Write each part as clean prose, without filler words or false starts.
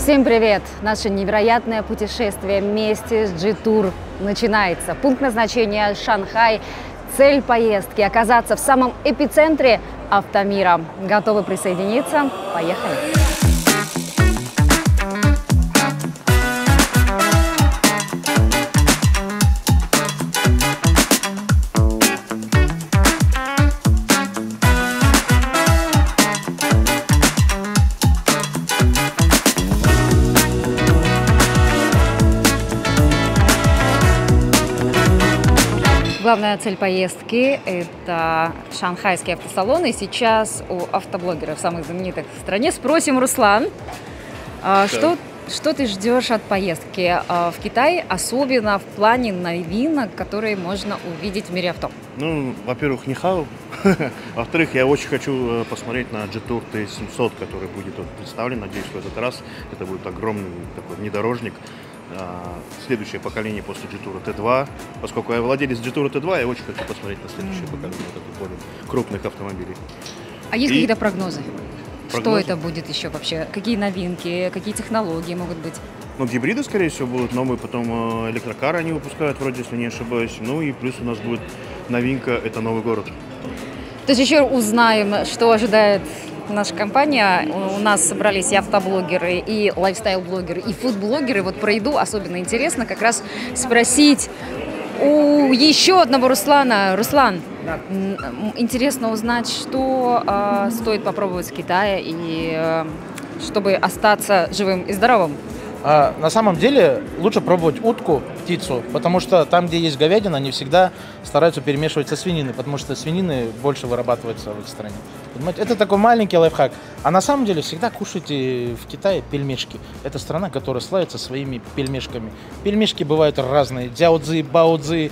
Всем привет! Наше невероятное путешествие вместе с G-Tour начинается. Пункт назначения Шанхай. Цель поездки – оказаться в самом эпицентре автомира. Готовы присоединиться? Поехали! Главная цель поездки – это шанхайский автосалон. И сейчас у автоблогеров, самых знаменитых в стране, спросим, Руслан, что ты ждешь от поездки в Китай, особенно в плане новинок, которые можно увидеть в мире авто? Ну, во-первых, нихао. Во-вторых, я очень хочу посмотреть на G-Tour T700, который будет представлен, надеюсь, в этот раз. Это будет огромный такой внедорожник. Следующее поколение после G-Tour T2. Поскольку я владелец G-Tour T2, я очень хочу посмотреть на следующее поколение более крупных автомобилей. А есть какие-то прогнозы? Что это будет еще вообще? Какие новинки, какие технологии могут быть? Ну, гибриды, скорее всего, будут новые, потом электрокары они выпускают, вроде, если не ошибаюсь. Ну и плюс у нас будет новинка, это новый город. То есть еще узнаем, что ожидает наша компания. У нас собрались и автоблогеры, и лайфстайл-блогеры, и фуд-блогеры. Вот про еду особенно интересно как раз спросить у еще одного Руслана. Руслан, да. Интересно узнать, что стоит попробовать в Китае, и чтобы остаться живым и здоровым. На самом деле лучше пробовать утку, птицу, потому что там, где есть говядина, они всегда стараются перемешивать со свининой, потому что свинины больше вырабатывается в их стране. Понимаете? Это такой маленький лайфхак. А на самом деле всегда кушайте в Китае пельмешки. Это страна, которая славится своими пельмешками. Пельмешки бывают разные. Дзяо-цзи, бао-цзи.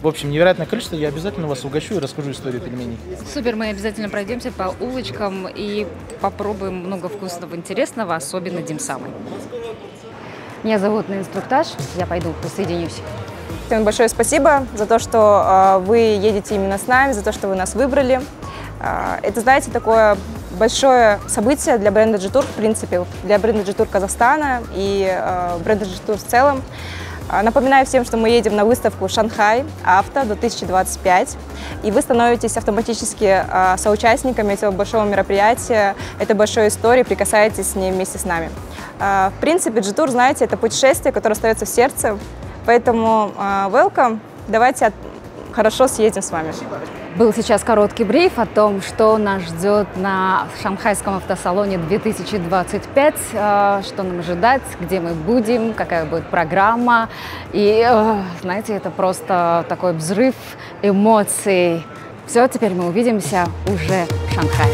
В общем, невероятное количество. Я обязательно вас угощу и расскажу историю пельменей. Супер, мы обязательно пройдемся по улочкам и попробуем много вкусного, интересного, особенно димсамы. Меня зовут на инструктаж, я пойду присоединюсь. Всем большое спасибо за то, что вы едете именно с нами, за то, что вы нас выбрали. Это, знаете, такое большое событие для бренда G-Tour, в принципе, для бренда G-Tour Казахстана и бренда G-Tour в целом. Напоминаю всем, что мы едем на выставку «Шанхай Авто 2025», и вы становитесь автоматически соучастниками этого большого мероприятия, этой большой истории, прикасаетесь с ней вместе с нами. В принципе, G-Tour, знаете, это путешествие, которое остается в сердце, поэтому welcome, давайте хорошо съедем с вами. Был сейчас короткий бриф о том, что нас ждет на шанхайском автосалоне 2025, что нам ожидать, где мы будем, какая будет программа. И, знаете, это просто такой взрыв эмоций. Все, теперь мы увидимся уже в Шанхае.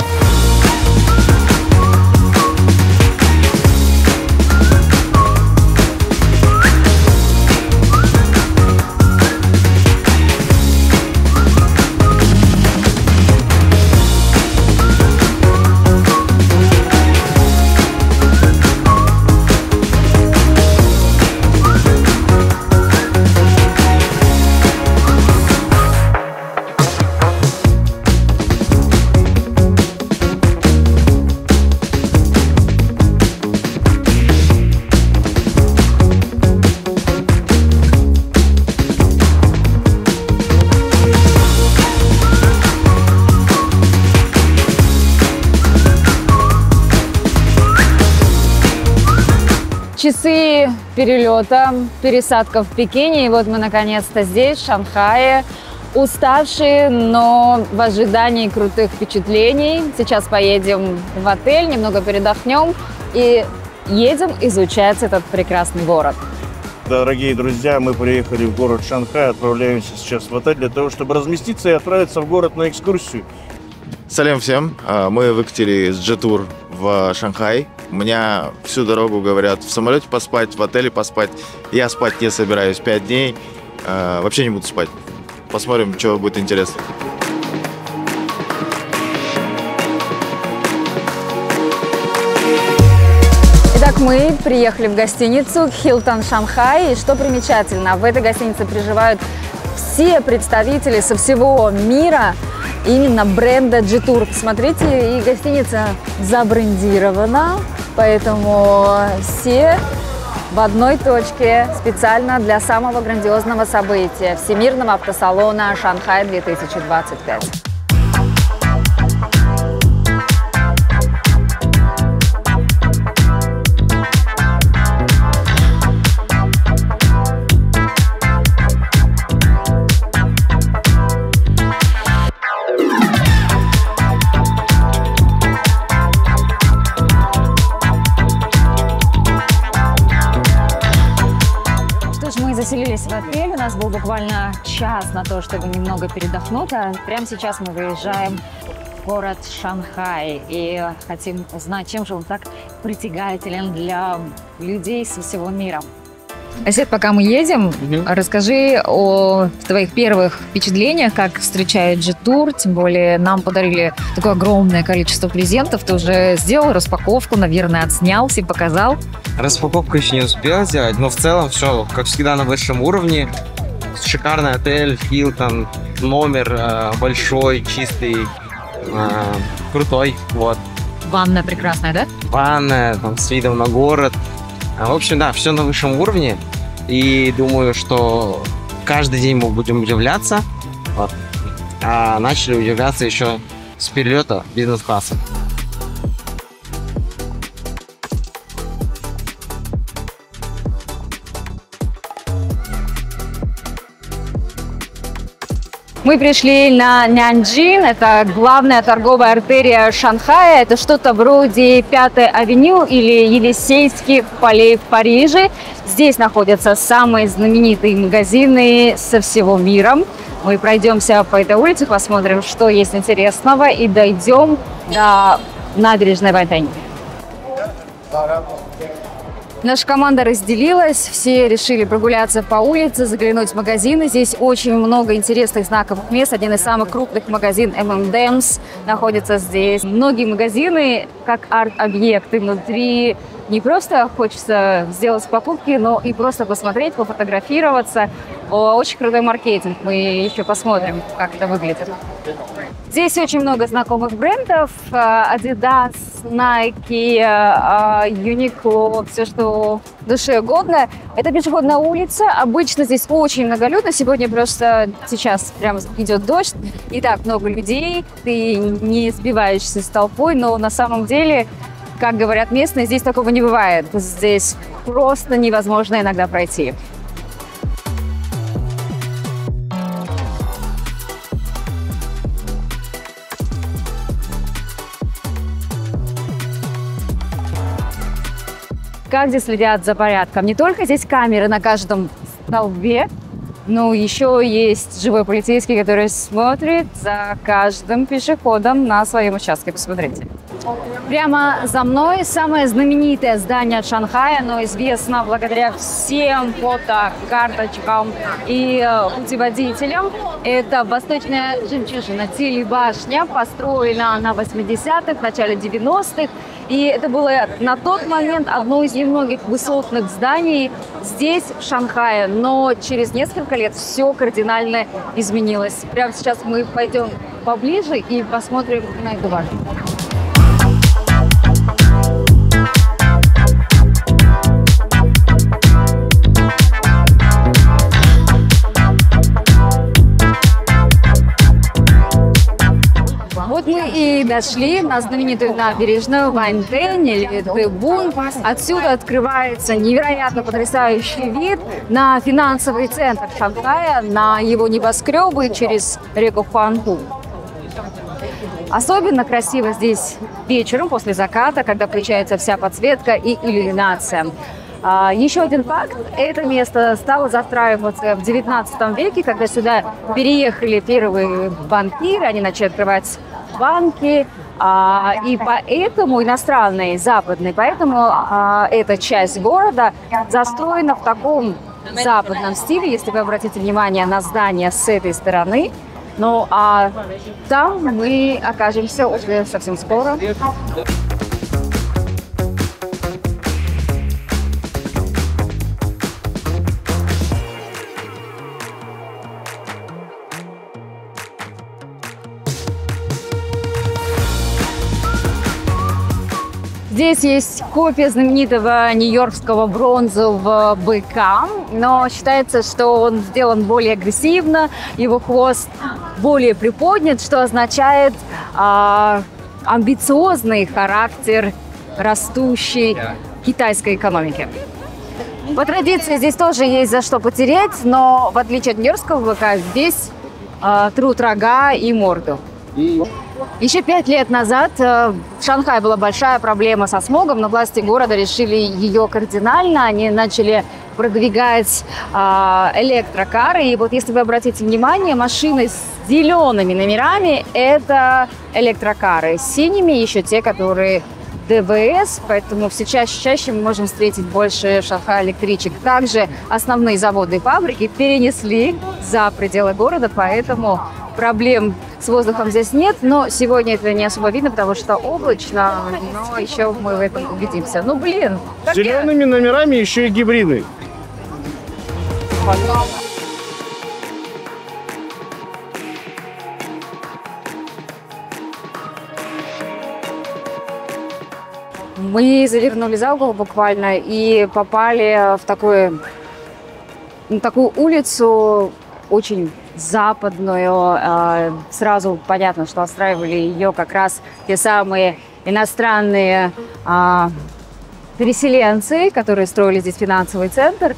Часы перелета, пересадка в Пекине, и вот мы наконец-то здесь, в Шанхае, уставшие, но в ожидании крутых впечатлений. Сейчас поедем в отель, немного передохнем и едем изучать этот прекрасный город. Дорогие друзья, мы приехали в город Шанхай, отправляемся сейчас в отель для того, чтобы разместиться и отправиться в город на экскурсию. Салям всем, мы выкатили с G-Tour в Шанхай. У меня всю дорогу говорят в самолете поспать, в отеле поспать. Я спать не собираюсь 5 дней, вообще не буду спать. Посмотрим, что будет интересно. Итак, мы приехали в гостиницу Hilton Шанхай. И что примечательно, в этой гостинице проживают все представители со всего мира именно бренда G-Tour. Смотрите, и гостиница забрендирована. поэтому все в одной точке специально для самого грандиозного события – Всемирного автосалона Шанхай 2025. Мы заселились в отель, у нас был буквально час на то, чтобы немного передохнуть, а прямо сейчас мы выезжаем в город Шанхай и хотим узнать, чем же он так притягателен для людей со всего мира. Асет, пока мы едем, расскажи о твоих первых впечатлениях, как встречает G-Tour, тем более нам подарили такое огромное количество презентов. Ты уже сделал распаковку, наверное, отснял, всем показал. Распаковку еще не успел сделать, но в целом все, как всегда, на высшем уровне. Шикарный отель, Hilton, номер большой, чистый, крутой, вот. Ванная прекрасная, да? Ванная, там, с видом на город. В общем, да, все на высшем уровне. И думаю, что каждый день мы будем удивляться. Вот. А начали удивляться еще с перелета бизнес-класса. Мы пришли на Наньчжин, это главная торговая артерия Шанхая, это что-то вроде 5-й авеню или Елисейских полей в Париже. Здесь находятся самые знаменитые магазины со всего мира. Мы пройдемся по этой улице, посмотрим, что есть интересного, и дойдем до набережной Вайтань. Наша команда разделилась, все решили прогуляться по улице, заглянуть в магазины. Здесь очень много интересных знаковых мест. Один из самых крупных магазинов M&M's находится здесь. Многие магазины, как арт-объекты внутри, не просто хочется сделать покупки, но и просто посмотреть, пофотографироваться. Очень крутой маркетинг. Мы еще посмотрим, как это выглядит. Здесь очень много знакомых брендов. Adidas, Nike, Uniqlo, все, что душе угодно. Это пешеходная улица. Обычно здесь очень многолюдно. Сегодня просто сейчас прям идет дождь. И так много людей. Ты не сбиваешься с толпой, но на самом деле, как говорят местные, здесь такого не бывает. Здесь просто невозможно иногда пройти. Как здесь следят за порядком? Не только здесь камеры на каждом столбе, но еще есть живой полицейский, который смотрит за каждым пешеходом на своем участке. Посмотрите. Прямо за мной самое знаменитое здание Шанхая, оно известно благодаря всем фотокарточкам и путеводителям. Это восточная жемчужина телебашня, построена на 80-х, в начале 90-х. И это было на тот момент одно из немногих высотных зданий здесь, в Шанхае. Но через несколько лет все кардинально изменилось. Прямо сейчас мы пойдем поближе и посмотрим на эту башню. Вот мы и дошли на знаменитую набережную Вайтань или Дэбун. Отсюда открывается невероятно потрясающий вид на финансовый центр Шанхая, на его небоскребы через реку Хуанху. Особенно красиво здесь вечером после заката, когда включается вся подсветка и иллюминация. Еще один факт. Это место стало застраиваться в 19 веке, когда сюда переехали первые банкиры, они начали открывать банки, и поэтому иностранные, западные, поэтому эта часть города застроена в таком западном стиле, если вы обратите внимание на здание с этой стороны. Ну а там мы окажемся уже совсем скоро. Здесь есть копия знаменитого нью-йоркского бронзового быка, но считается, что он сделан более агрессивно, его хвост более приподнят, что означает амбициозный характер растущей китайской экономики. По традиции здесь тоже есть за что потереть, но в отличие от нью-йоркского быка, здесь трут рога и морду. Еще 5 лет назад в Шанхае была большая проблема со смогом, но власти города решили ее кардинально. Они начали продвигать электрокары. И вот если вы обратите внимание, машины с зелеными номерами – это электрокары. С синими еще те, которые ДВС, поэтому все чаще мы можем встретить больше в Шанхае электричек. Также основные заводы и фабрики перенесли за пределы города, поэтому проблем с воздухом здесь нет, но сегодня это не особо видно, потому что облачно, но еще мы в этом убедимся. Ну, блин! С зелеными номерами еще и гибриды. Мы завернули за угол буквально и попали в такую улицу очень западную. Сразу понятно, что отстраивали ее как раз те самые иностранные переселенцы, которые строили здесь финансовый центр.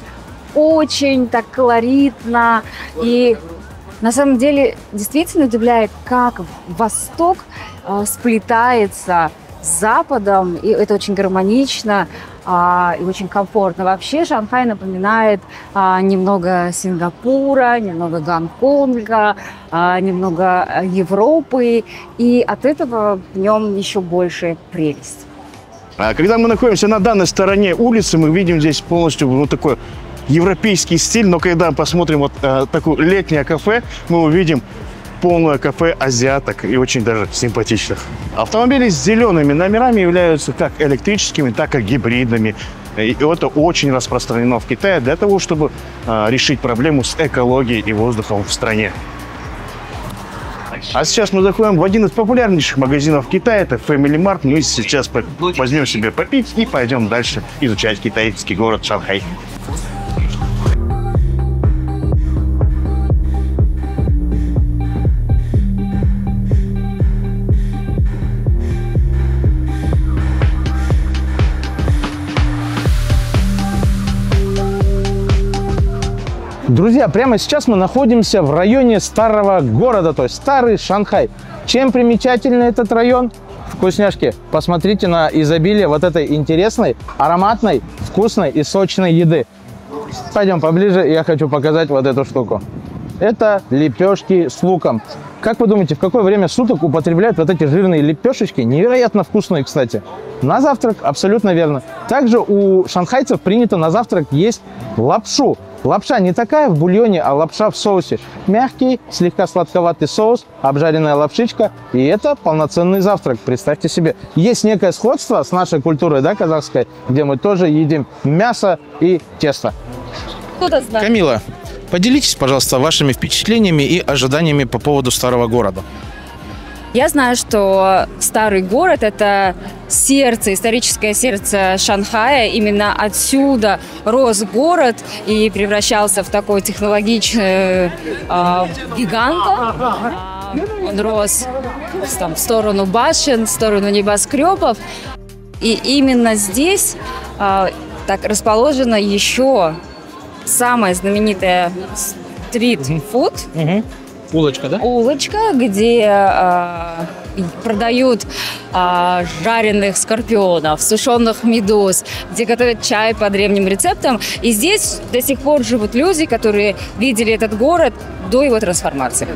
Очень так колоритно. И на самом деле действительно удивляет, как Восток сплетается с Западом, и это очень гармонично и очень комфортно. Вообще Шанхай напоминает немного Сингапура, немного Гонконга, немного Европы, и от этого в нем еще больше прелесть. Когда мы находимся на данной стороне улицы, мы видим здесь полностью вот такой европейский стиль, но когда посмотрим вот такое летнее кафе, мы увидим полное кафе азиаток и очень даже симпатичных. Автомобили с зелеными номерами являются как электрическими, так и гибридными. И это очень распространено в Китае для того, чтобы решить проблему с экологией и воздухом в стране. А сейчас мы заходим в один из популярнейших магазинов Китая, это Family Mart. Мы сейчас возьмем себе попить и пойдем дальше изучать китайский город Шанхай. Друзья, прямо сейчас мы находимся в районе старого города, то есть старый Шанхай. Чем примечательный этот район? Вкусняшки. Посмотрите на изобилие вот этой интересной, ароматной, вкусной и сочной еды. Пойдем поближе, я хочу показать вот эту штуку. Это лепешки с луком. Как вы думаете, в какое время суток употребляют вот эти жирные лепешечки? Невероятно вкусные, кстати. На завтрак, абсолютно верно. Также у шанхайцев принято на завтрак есть лапшу. Лапша не такая в бульоне, а лапша в соусе. Мягкий, слегка сладковатый соус, обжаренная лапшичка. И это полноценный завтрак, представьте себе. Есть некое сходство с нашей культурой, да, казахской, где мы тоже едим мясо и тесто. Камила, поделитесь, пожалуйста, вашими впечатлениями и ожиданиями по поводу старого города. Я знаю, что старый город – это сердце, историческое сердце Шанхая. Именно отсюда рос город и превращался в такой технологичный гиганта. Он рос в сторону башен, в сторону небоскребов. И именно здесь так расположена еще самая знаменитая стрит-фуд. Улочка, да? Улочка, где продают жареных скорпионов, сушеных медуз, где готовят чай по древним рецептам. И здесь до сих пор живут люди, которые видели этот город до его трансформации.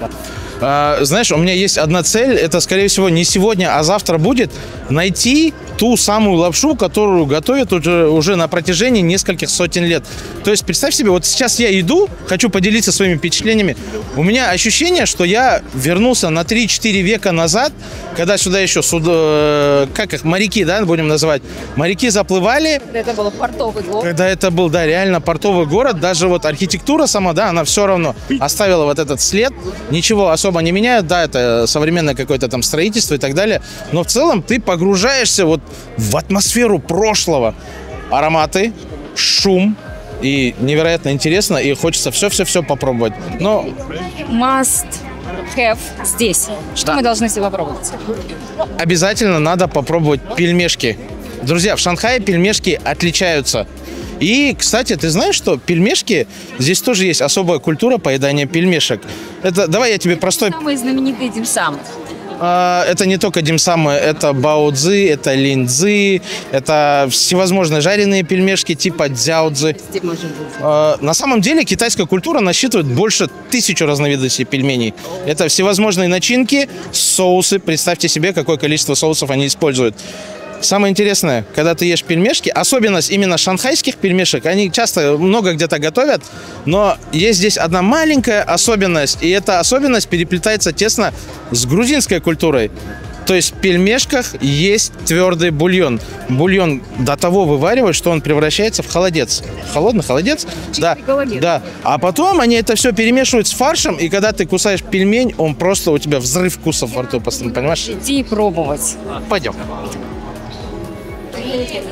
Знаешь, у меня есть одна цель, это, скорее всего, не сегодня, а завтра будет найти ту самую лапшу, которую готовят уже на протяжении нескольких сотен лет. То есть, представь себе, вот сейчас я иду, хочу поделиться своими впечатлениями. У меня ощущение, что я вернулся на 3-4 века назад, когда сюда еще, как их, моряки, да, будем называть, моряки заплывали. Это был портовый город. Когда это был, да, реально портовый город, даже вот архитектура сама, да, она все равно оставила вот этот след, ничего особо не меняет, да, это современное какое-то там строительство и так далее, но в целом ты погружаешься вот в атмосферу прошлого. Ароматы, шум, и невероятно интересно, и хочется все-все-все попробовать. Но Must have здесь. Что мы должны себе попробовать? обязательно надо попробовать пельмешки. Друзья, в Шанхае пельмешки отличаются. И, кстати, ты знаешь, что пельмешки, здесь тоже есть особая культура поедания пельмешек. Это, давай я тебе простой... Самый знаменитый димсам. Это не только димсамы, это баоцзи, это линцзи, это всевозможные жареные пельмешки типа дзяодзи. На самом деле китайская культура насчитывает больше 1000 разновидностей пельменей. Это всевозможные начинки, соусы. Представьте себе, какое количество соусов они используют. Самое интересное, когда ты ешь пельмешки, особенность именно шанхайских пельмешек, они часто много где-то готовят, но есть здесь одна маленькая особенность, и эта особенность переплетается тесно с грузинской культурой. То есть в пельмешках есть твердый бульон. Бульон до того вываривают, что он превращается в холодец. Холодный холодец? Да, да. А потом они это все перемешивают с фаршем, и когда ты кусаешь пельмень, он просто у тебя взрыв вкусов во рту, понимаешь? Иди пробовать. Пойдем.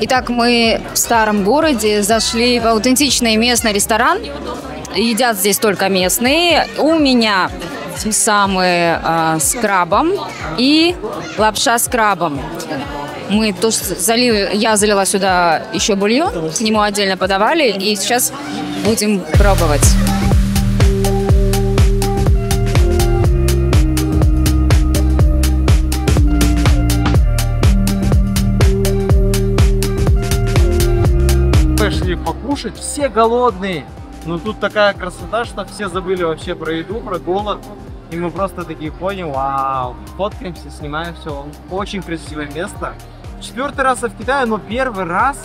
Итак, мы в старом городе зашли в аутентичный местный ресторан. Едят здесь только местные. У меня самые с крабом и лапша с крабом. Мы тоже я залила сюда еще бульон, к нему отдельно подавали, и сейчас будем пробовать. Пошли покушать, все голодные, но тут такая красота, что все забыли вообще про еду, про голод, и мы просто такие поняли, вау, фоткаемся, снимаем все, очень красивое место. 4-й раз я в Китае, но 1-й раз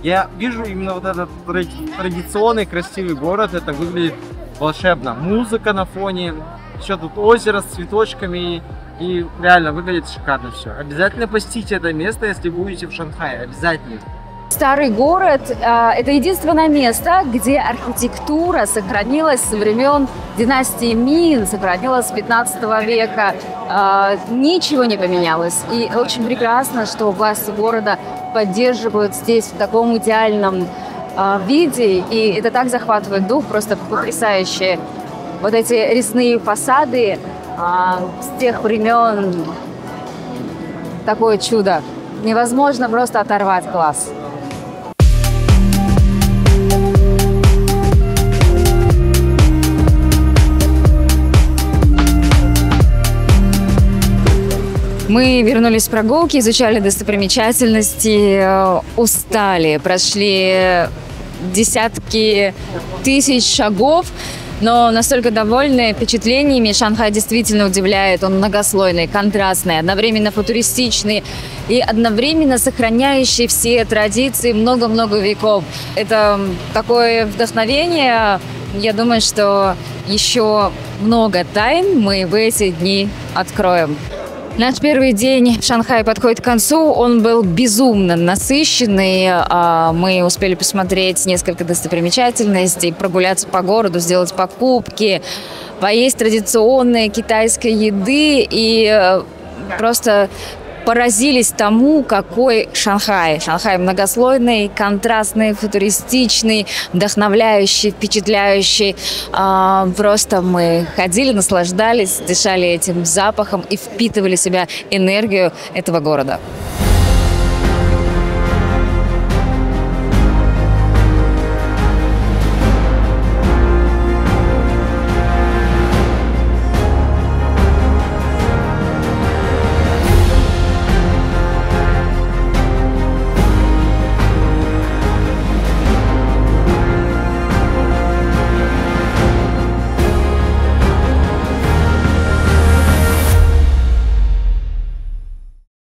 я вижу именно вот этот традиционный красивый город, это выглядит волшебно, музыка на фоне, еще тут озеро с цветочками, и реально выглядит шикарно все. Обязательно посетите это место, если будете в Шанхае, обязательно. Старый город – это единственное место, где архитектура сохранилась со времен династии Мин, сохранилась с 15 века. Ничего не поменялось. И очень прекрасно, что власти города поддерживают здесь в таком идеальном виде. И это так захватывает дух, просто потрясающие. Вот эти резные фасады с тех времен. Такое чудо. Невозможно просто оторвать глаз. Мы вернулись с прогулки, изучали достопримечательности, устали, прошли десятки тысяч шагов, но настолько довольны впечатлениями. Шанхай действительно удивляет, он многослойный, контрастный, одновременно футуристичный и одновременно сохраняющий все традиции много-много веков. Это такое вдохновение. Я думаю, что еще много тайн мы в эти дни откроем. Наш первый день в Шанхае подходит к концу. Он был безумно насыщенный. Мы успели посмотреть несколько достопримечательностей, прогуляться по городу, сделать покупки, поесть традиционной китайской еды и просто поразились тому, какой Шанхай. Шанхай многослойный, контрастный, футуристичный, вдохновляющий, впечатляющий. Просто мы ходили, наслаждались, дышали этим запахом и впитывали в себя энергию этого города.